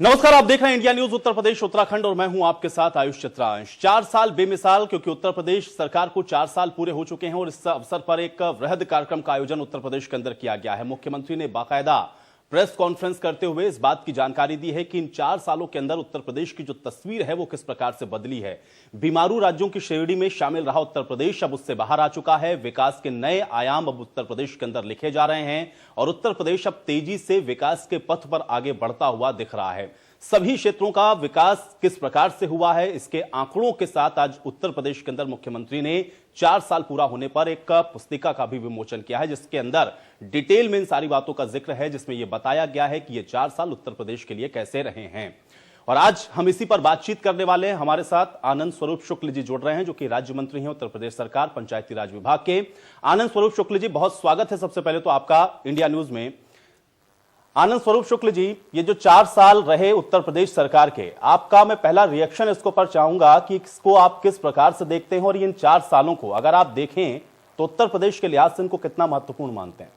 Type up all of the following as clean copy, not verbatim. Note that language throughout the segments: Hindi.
नमस्कार, आप देख रहे हैं इंडिया न्यूज उत्तर प्रदेश उत्तराखंड और मैं हूं आपके साथ आयुष चित्रांश। 4 साल बेमिसाल, क्योंकि उत्तर प्रदेश सरकार को 4 साल पूरे हो चुके हैं और इस अवसर पर एक वृहद कार्यक्रम का आयोजन उत्तर प्रदेश के अंदर किया गया है। मुख्यमंत्री ने बाकायदा प्रेस कॉन्फ्रेंस करते हुए इस बात की जानकारी दी है कि इन 4 सालों के अंदर उत्तर प्रदेश की जो तस्वीर है वो किस प्रकार से बदली है। बीमारू राज्यों की श्रेणी में शामिल रहा उत्तर प्रदेश अब उससे बाहर आ चुका है। विकास के नए आयाम अब उत्तर प्रदेश के अंदर लिखे जा रहे हैं और उत्तर प्रदेश अब तेजी से विकास के पथ पर आगे बढ़ता हुआ दिख रहा है। सभी क्षेत्रों का विकास किस प्रकार से हुआ है, इसके आंकड़ों के साथ आज उत्तर प्रदेश के अंदर मुख्यमंत्री ने 4 साल पूरा होने पर एक पुस्तिका का भी विमोचन किया है, जिसके अंदर डिटेल में इन सारी बातों का जिक्र है, जिसमें यह बताया गया है कि ये 4 साल उत्तर प्रदेश के लिए कैसे रहे हैं। और आज हम इसी पर बातचीत करने वाले हैं। हमारे साथ आनंद स्वरूप शुक्ल जी जुड़ रहे हैं, जो कि राज्य मंत्री हैं उत्तर प्रदेश सरकार पंचायती राज विभाग के। आनंद स्वरूप शुक्ल जी, बहुत स्वागत है सबसे पहले तो आपका इंडिया न्यूज में। आनंद स्वरूप शुक्ल जी, ये जो 4 साल रहे उत्तर प्रदेश सरकार के, आपका मैं पहला रिएक्शन इसको पर चाहूंगा कि इसको आप किस प्रकार से देखते हैं और इन 4 सालों को अगर आप देखें तो उत्तर प्रदेश के लिहाज से इनको कितना महत्वपूर्ण मानते हैं?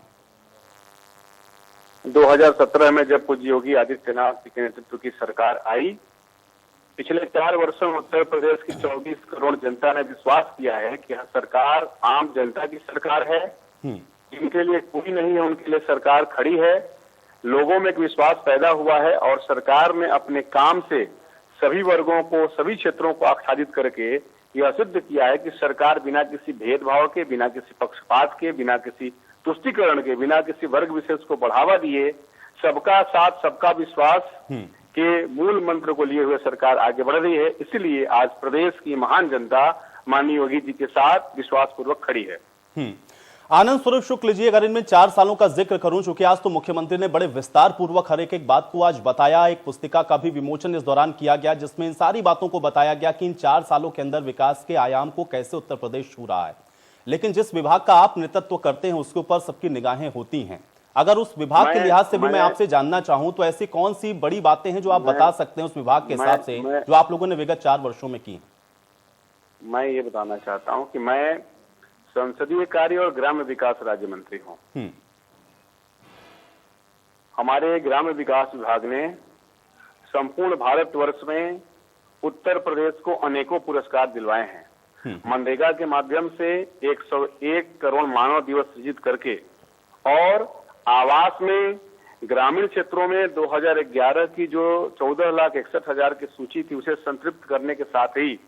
2017 में जब पूज्य योगी आदित्यनाथ जी के नेतृत्व की सरकार आई, पिछले 4 वर्षों में उत्तर प्रदेश की 24 करोड़ जनता ने विश्वास किया है कि यह सरकार आम जनता की सरकार है, जिनके लिए कोई नहीं है उनके लिए सरकार खड़ी है। लोगों में एक विश्वास पैदा हुआ है और सरकार ने अपने काम से सभी वर्गों को, सभी क्षेत्रों को आच्छादित करके यह सिद्ध किया है कि सरकार बिना किसी भेदभाव के, बिना किसी पक्षपात के, बिना किसी तुष्टीकरण के, बिना किसी वर्ग विशेष को बढ़ावा दिए, सबका साथ सबका विश्वास के मूल मंत्र को लिए हुए सरकार आगे बढ़ रही है। इसलिए आज प्रदेश की महान जनता माननीय योगी जी के साथ विश्वास पूर्वक खड़ी है। आनंद स्वरूप शुक्ल जी, अगर इनमें 4 सालों का जिक्र करूं, चूंकि आज तो मुख्यमंत्री ने बड़े विस्तार पूर्वक हर एक बात को आज बताया, एक पुस्तिका का भी विमोचन इस दौरान किया गया जिसमें इन सारी बातों को बताया गया कि इन 4 सालों के अंदर विकास के आयाम को कैसे उत्तर प्रदेश छू रहा है। लेकिन जिस विभाग का आप नेतृत्व करते हैं उसके ऊपर सबकी निगाहें होती हैं। अगर उस विभाग के लिहाज से भी मैं आपसे जानना चाहूं तो ऐसी कौन सी बड़ी बातें हैं जो आप बता सकते हैं उस विभाग के हिसाब से, जो आप लोगों ने विगत 4 वर्षों में की? मैं ये बताना चाहता हूं कि मैं संसदीय कार्य और ग्राम्य विकास राज्य मंत्री हूं। हमारे ग्राम्य विकास विभाग ने संपूर्ण भारतवर्ष में उत्तर प्रदेश को अनेकों पुरस्कार दिलवाए हैं। मनरेगा के माध्यम से 101 करोड़ मानव दिवस सृजित करके और आवास में ग्रामीण क्षेत्रों में 2011 की जो 14,61,000 की सूची थी उसे संतृप्त करने के साथ ही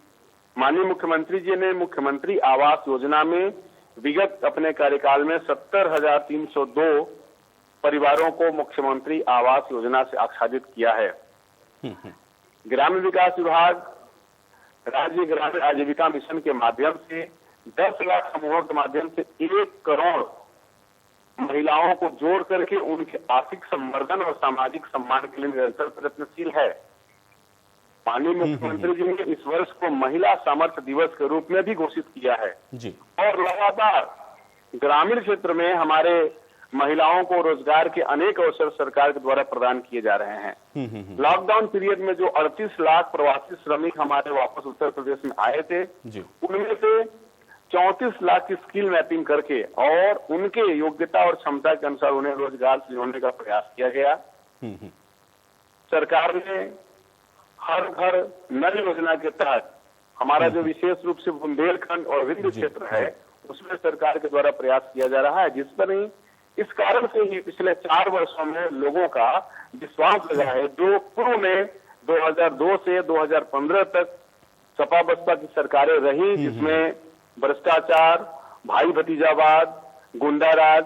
माननीय मुख्यमंत्री जी ने मुख्यमंत्री आवास योजना में विगत अपने कार्यकाल में 70,302 परिवारों को मुख्यमंत्री आवास योजना से आच्छादित किया है। ग्रामीण विकास विभाग राज्य ग्रामीण आजीविका मिशन के माध्यम से 10 लाख समूहों के माध्यम से 1 करोड़ महिलाओं को जोड़ करके उनके आर्थिक संवर्धन और सामाजिक सम्मान के लिए निरंतर प्रयत्नशील है। माननीय मुख्यमंत्री जी ने इस वर्ष को महिला सामर्थ्य दिवस के रूप में भी घोषित किया है जी। और लगातार ग्रामीण क्षेत्र में हमारे महिलाओं को रोजगार के अनेक अवसर सरकार के द्वारा प्रदान किए जा रहे हैं। लॉकडाउन पीरियड में जो 38 लाख प्रवासी श्रमिक हमारे वापस उत्तर प्रदेश में आए थे, उनमें से 34 लाख की स्किल मैपिंग करके और उनके योग्यता और क्षमता के अनुसार उन्हें रोजगार से जोड़ने का प्रयास किया गया। सरकार ने हर घर नल योजना के तहत हमारा जो विशेष रूप से बुंदेलखंड और विंध्य क्षेत्र है उसमें सरकार के द्वारा प्रयास किया जा रहा है, जिस पर ही इस कारण से ही पिछले 4 वर्षों में लोगों का विश्वास लगा है। जो पूर्व में 2002 से 2015 तक सपा बसपा की सरकारें रही, जिसमें भ्रष्टाचार, भाई भतीजावाद, गुंडाराज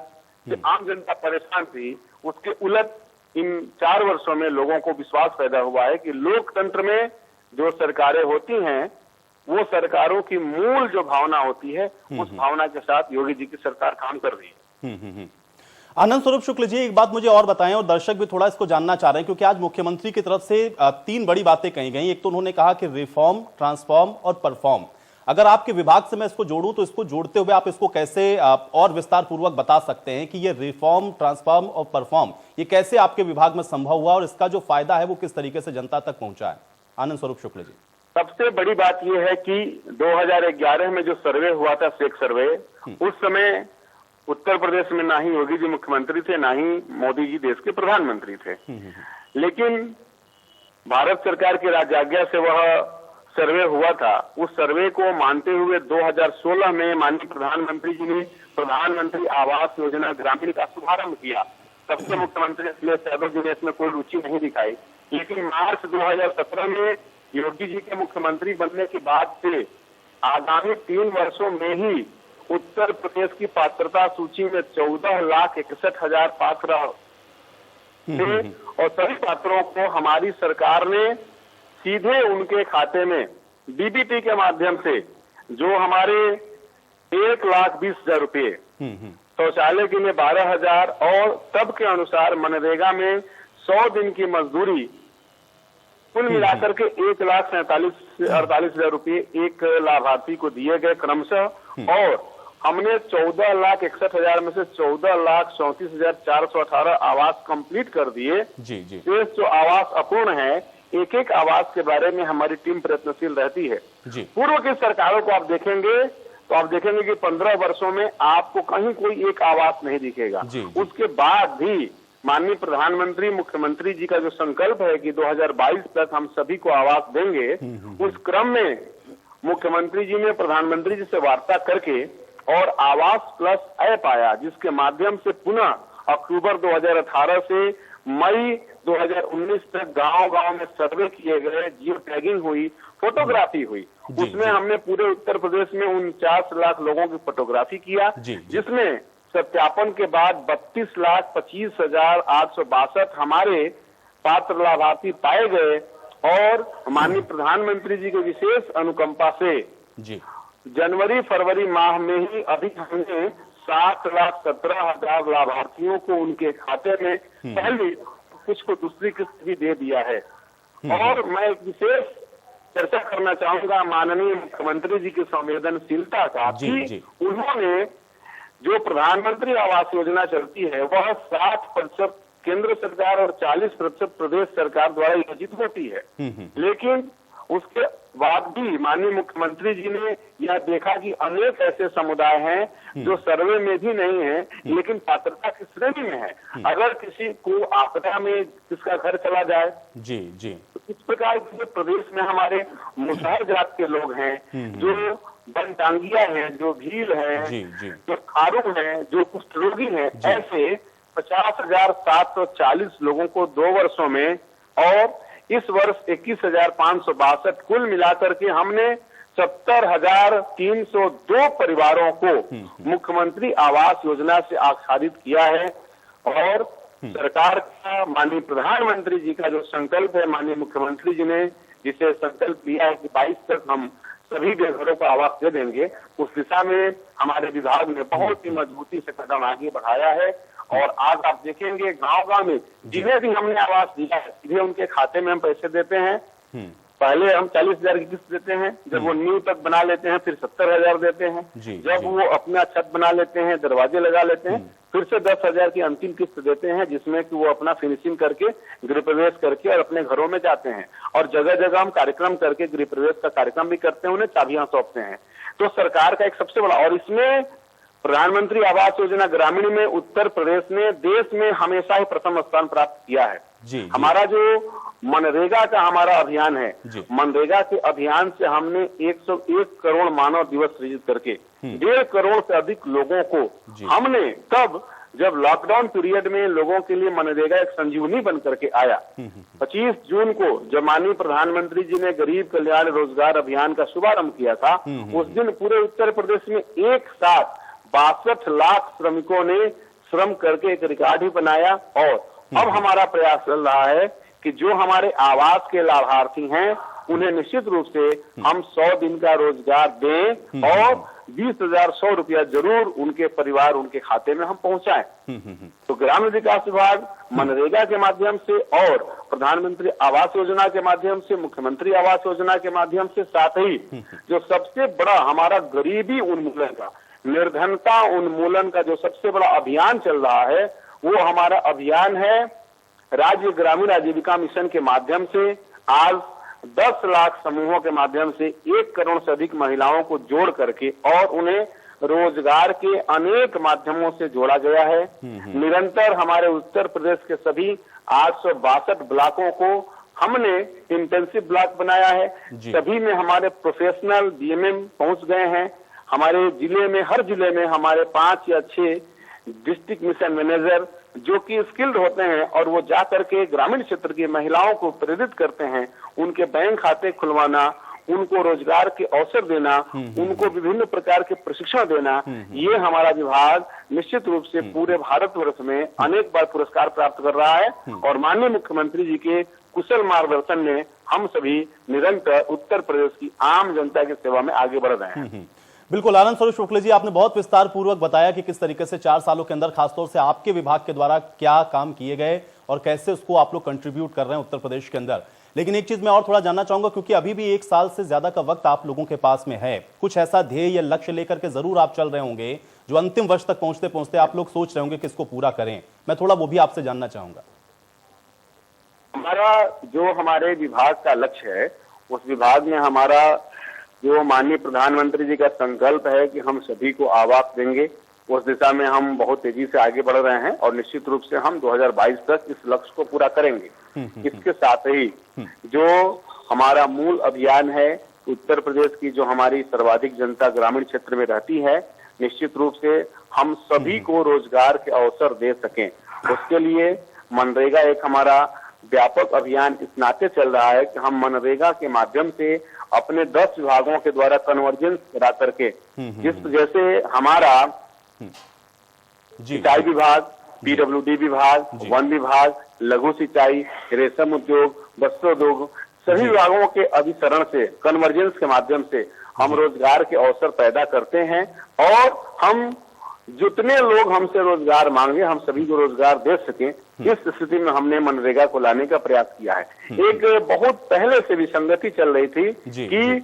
से आम जनता परेशान थी, उसके उलट इन 4 वर्षों में लोगों को विश्वास पैदा हुआ है कि लोकतंत्र में जो सरकारें होती हैं वो सरकारों की मूल जो भावना होती है उस भावना के साथ योगी जी की सरकार काम कर रही है। आनंद स्वरूप शुक्ल जी, एक बात मुझे और बताएं और दर्शक भी थोड़ा इसको जानना चाह रहे हैं, क्योंकि आज मुख्यमंत्री की तरफ से 3 बड़ी बातें कही गई। एक तो उन्होंने कहा कि रिफॉर्म, ट्रांसफॉर्म और परफॉर्म। अगर आपके विभाग से मैं इसको जोड़ूं तो इसको जोड़ते हुए आप इसको कैसे और विस्तार पूर्वक बता सकते हैं कि ये रिफॉर्म, ट्रांसफॉर्म और परफॉर्म ये कैसे आपके विभाग में संभव हुआ और इसका जो फायदा है वो किस तरीके से जनता तक पहुंचा है? आनंद स्वरूप शुक्ल जी। सबसे बड़ी बात यह है कि 2011 में जो सर्वे हुआ था, सेक सर्वे, उस समय उत्तर प्रदेश में ना ही योगी जी मुख्यमंत्री थे, ना ही मोदी जी देश के प्रधानमंत्री थे। लेकिन भारत सरकार की राजआज्ञा से वह सर्वे हुआ था। उस सर्वे को मानते हुए 2016 में माननीय प्रधानमंत्री जी ने प्रधानमंत्री आवास योजना ग्रामीण का शुभारंभ किया। तब से मुख्यमंत्री अखिलेश यादव जी ने इसमें कोई रुचि नहीं दिखाई, लेकिन मार्च 2017 में योगी जी के मुख्यमंत्री बनने के बाद से आगामी 3 वर्षों में ही उत्तर प्रदेश की पात्रता सूची में 14,61,000 पात्र थे और सभी पात्रों को हमारी सरकार ने सीधे उनके खाते में डीबीटी के माध्यम से, जो हमारे 1,20,000 रुपये, शौचालय के लिए 12,000 और तब के अनुसार मनरेगा में 100 दिन की मजदूरी, कुल मिलाकर के 1,47,000 रुपये एक लाभार्थी को दिए गए क्रमशः। और हमने 14,61,000 में से 14,34,418 आवास कंप्लीट कर दिए। शेष जो आवास अपूर्ण है, एक एक आवास के बारे में हमारी टीम प्रयत्नशील रहती है। पूर्व की सरकारों को आप देखेंगे तो आप देखेंगे कि 15 वर्षों में आपको कहीं कोई एक आवास नहीं दिखेगा। उसके बाद भी माननीय प्रधानमंत्री मुख्यमंत्री जी का जो संकल्प है कि 2022 तक हम सभी को आवास देंगे, उस क्रम में मुख्यमंत्री जी ने प्रधानमंत्री जी से वार्ता करके और आवास प्लस ऐप आया, जिसके माध्यम से पुनः अक्टूबर 2018 से मई 2019 तक गांव-गांव में सर्वे किए गए, जियो टैगिंग हुई, फोटोग्राफी हुई। उसमें हमने पूरे उत्तर प्रदेश में 49 लाख लोगों की फोटोग्राफी किया, जिसमें सत्यापन के बाद 32,25,862 हमारे पात्र लाभार्थी पाए गए। और माननीय प्रधानमंत्री जी के विशेष अनुकंपा से जनवरी फरवरी माह में ही अभी हमने 7,17,000 लाभार्थियों को उनके खाते में पहली कुछ को दूसरी किस्त भी दे दिया है। और मैं विशेष चर्चा करना चाहूंगा माननीय मुख्यमंत्री जी की संवेदनशीलता का कि उन्होंने जो प्रधानमंत्री आवास योजना चलती है वह 60% केंद्र सरकार और 40% प्रदेश सरकार द्वारा योजित होती है, लेकिन उसके बाद भी माननीय मुख्यमंत्री जी ने यह देखा कि अनेक ऐसे समुदाय हैं जो सर्वे में भी नहीं है लेकिन पात्रता की श्रेणी में है। अगर किसी को आपदा में किसका घर चला जाए, तो इस प्रकार के प्रदेश में हमारे मुसहर जात के लोग हैं, जो बनटांगिया हैं, जो भील हैं, जो खारू हैं, जो कुष्ठ रोगी हैं, ऐसे 50,740 लोगों को 2 वर्षों में और इस वर्ष 21,562 कुल मिलाकर के हमने 70,302 परिवारों को मुख्यमंत्री आवास योजना से आच्छादित किया है। और सरकार का, माननीय प्रधानमंत्री जी का जो संकल्प है, माननीय मुख्यमंत्री जी ने जिसे संकल्प लिया है कि 22 तक हम सभी बेघरों को आवास दे देंगे, उस दिशा में हमारे विभाग ने बहुत ही मजबूती से कदम आगे बढ़ाया है। और आज आप देखेंगे गांव-गांव में जिन्हें भी हमने आवास दिया है सीधे उनके खाते में हम पैसे देते हैं। पहले हम 40,000 की किस्त देते हैं, जब वो नींव तक बना लेते हैं फिर 70,000 देते हैं, जब वो अपना छत बना लेते हैं, दरवाजे लगा लेते हैं, फिर से 10,000 की अंतिम किस्त देते हैं, जिसमें कि वो अपना फिनिशिंग करके गृह प्रवेश करके और अपने घरों में जाते हैं। और जगह जगह हम कार्यक्रम करके गृह प्रवेश का कार्यक्रम भी करते हैं, उन्हें चाबियां सौंपते हैं। तो सरकार का एक सबसे बड़ा, और इसमें प्रधानमंत्री आवास योजना ग्रामीण में उत्तर प्रदेश ने देश में हमेशा ही प्रथम स्थान प्राप्त किया है। हमारा जो मनरेगा का हमारा अभियान है, मनरेगा के अभियान से हमने 101 करोड़ मानव दिवस सृजित करके 1.5 करोड़ से अधिक लोगों को हमने, तब जब लॉकडाउन पीरियड में लोगों के लिए मनरेगा एक संजीवनी बन करके आया। 25 जून को जब माननीय प्रधानमंत्री जी ने गरीब कल्याण रोजगार अभियान का शुभारंभ किया था, उस दिन पूरे उत्तर प्रदेश में एक साथ 62 लाख श्रमिकों ने श्रम करके एक रिकॉर्ड ही बनाया। और अब हमारा प्रयास चल रहा है कि जो हमारे आवास के लाभार्थी हैं उन्हें निश्चित रूप से हम 100 दिन का रोजगार दें और 20,100 रुपया जरूर उनके परिवार, उनके खाते में हम पहुंचाएं। तो ग्रामीण विकास विभाग मनरेगा के माध्यम से और प्रधानमंत्री आवास योजना के माध्यम से, मुख्यमंत्री आवास योजना के माध्यम से, साथ ही जो सबसे बड़ा हमारा गरीबी उन्मूलन का, निर्धनता उन्मूलन का जो सबसे बड़ा अभियान चल रहा है, वो हमारा अभियान है राज्य ग्रामीण आजीविका मिशन के माध्यम से। आज 10 लाख समूहों के माध्यम से 1 करोड़ से अधिक महिलाओं को जोड़ करके और उन्हें रोजगार के अनेक माध्यमों से जोड़ा गया है। निरंतर हमारे उत्तर प्रदेश के सभी 862 ब्लॉकों को हमने इंटेंसिव ब्लॉक बनाया है। जी। सभी में हमारे प्रोफेशनल डीएमएम पहुंच गए हैं। हमारे जिले में, हर जिले में हमारे 5 या 6 डिस्ट्रिक्ट मिशन मैनेजर जो कि स्किल्ड होते हैं और वो जा करके ग्रामीण क्षेत्र की महिलाओं को प्रेरित करते हैं, उनके बैंक खाते खुलवाना, उनको रोजगार के अवसर देना, उनको विभिन्न प्रकार के प्रशिक्षण देना, ये हमारा विभाग निश्चित रूप से पूरे भारतवर्ष में अनेक बार पुरस्कार प्राप्त कर रहा है। और माननीय मुख्यमंत्री जी के कुशल मार्गदर्शन में हम सभी निरंतर उत्तर प्रदेश की आम जनता की सेवा में आगे बढ़ रहे हैं। बिल्कुल आनंद स्वरूप शुक्ल जी, आपने बहुत विस्तार पूर्वक बताया कि किस तरीके से 4 सालों के अंदर खासतौर से आपके विभाग के द्वारा क्या काम किए गए और कैसे उसको आप लोग कंट्रीब्यूट कर रहे हैं उत्तर प्रदेश के अंदर। लेकिन एक चीज मैं और थोड़ा जानना चाहूंगा, क्योंकि अभी भी 1 साल से ज्यादा का वक्त आप लोगों के पास में है, कुछ ऐसा ध्येय या लक्ष्य लेकर के जरूर आप चल रहे होंगे जो अंतिम वर्ष तक पहुंचते पहुंचते आप लोग सोच रहे होंगे कि इसको पूरा करें। मैं थोड़ा वो भी आपसे जानना चाहूंगा। हमारा जो हमारे विभाग का लक्ष्य है, उस विभाग में हमारा जो माननीय प्रधानमंत्री जी का संकल्प है कि हम सभी को आवास देंगे, उस दिशा में हम बहुत तेजी से आगे बढ़ रहे हैं और निश्चित रूप से हम 2022 तक इस लक्ष्य को पूरा करेंगे। इसके साथ ही जो हमारा मूल अभियान है, उत्तर प्रदेश की जो हमारी सर्वाधिक जनता ग्रामीण क्षेत्र में रहती है, निश्चित रूप से हम सभी को रोजगार के अवसर दे सकें, उसके लिए मनरेगा एक हमारा व्यापक अभियान इस नाते चल रहा है कि हम मनरेगा के माध्यम से अपने 10 विभागों के द्वारा कन्वर्जेंस करा करके, जिस जैसे हमारा सिंचाई विभाग, पीडब्ल्यूडी विभाग, वन विभाग, लघु सिंचाई, रेशम उद्योग, वस्त्र उद्योग, सभी विभागों के अभिसरण से, कन्वर्जेंस के माध्यम से हम रोजगार के अवसर पैदा करते हैं और हम जितने लोग हमसे रोजगार मांगे हम सभी को रोजगार दे सकें, इस स्थिति में हमने मनरेगा को लाने का प्रयास किया है। एक बहुत पहले से विसंगति चल रही थी कि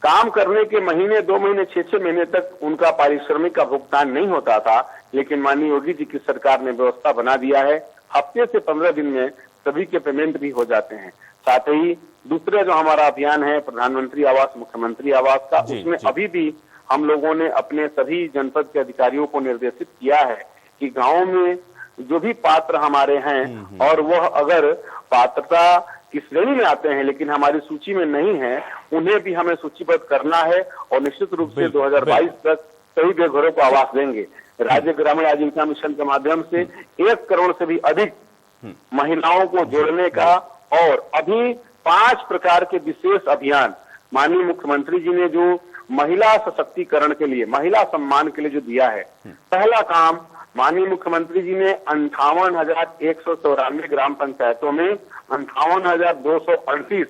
काम करने के महीने, 2 महीने, 6-6 महीने तक उनका पारिश्रमिक का भुगतान नहीं होता था, लेकिन माननीय योगी जी की सरकार ने व्यवस्था बना दिया है, हफ्ते से 15 दिन में सभी के पेमेंट भी हो जाते हैं। साथ ही दूसरा जो हमारा अभियान है प्रधानमंत्री आवास, मुख्यमंत्री आवास का, उसमें अभी भी हम लोगों ने अपने सभी जनपद के अधिकारियों को निर्देशित किया है कि गांव में जो भी पात्र हमारे हैं और वह अगर पात्रता की श्रेणी में आते हैं लेकिन हमारी सूची में नहीं है, उन्हें भी हमें सूचीबद्ध करना है और निश्चित रूप से 2022 तक सभी बेघरों को आवास देंगे। राज्य ग्रामीण आजीविका मिशन के माध्यम से 1 करोड़ से भी अधिक महिलाओं को जोड़ने का और अभी 5 प्रकार के विशेष अभियान माननीय मुख्यमंत्री जी ने जो महिला सशक्तिकरण के लिए, महिला सम्मान के लिए जो दिया है, पहला काम माननीय मुख्यमंत्री जी ने 58,194 ग्राम पंचायतों में 58,238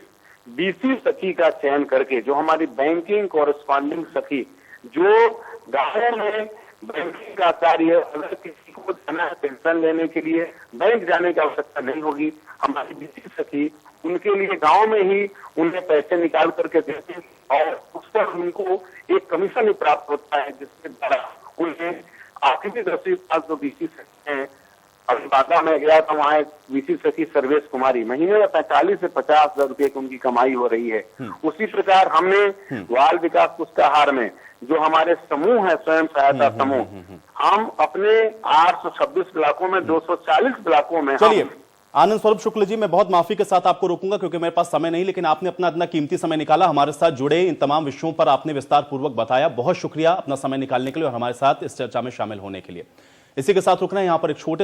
बीसी सखी का चयन करके, जो हमारी बैंकिंग कॉरेस्पॉन्डिंग सखी, जो गाँव में बैंकिंग का कार्य, अगर किसी को जाना है पेंशन लेने के लिए बैंक जाने की आवश्यकता नहीं होगी, हमारी बीसी सखी उनके लिए गांव में ही उन्हें पैसे निकाल करके देते हैं और उस पर उनको एक कमीशन भी प्राप्त होता है, जिसके द्वारा उन्हें आखिरी 10वीं साल जो बीसी सखी हैं, अभी बांदा में गया था, वहाँ एक बीसी सखी सर्वेश कुमारी, महीने में 45 से 50,000 रुपए की उनकी कमाई हो रही है। उसी प्रकार हमने बाल विकास पुष्टाहार में जो हमारे समूह है, स्वयं सहायता समूह, हम अपने 826 ब्लॉकों में 240 ब्लॉकों में। चलिए आनंद स्वरूप शुक्ल जी, मैं बहुत माफी के साथ आपको रोकूंगा क्योंकि मेरे पास समय नहीं, लेकिन आपने अपना कीमती समय निकाला, हमारे साथ जुड़े, इन तमाम विषयों पर आपने विस्तार पूर्वक बताया। बहुत शुक्रिया अपना समय निकालने के लिए और हमारे साथ इस चर्चा में शामिल होने के लिए। इसी के साथ रुकना है यहाँ पर एक छोटे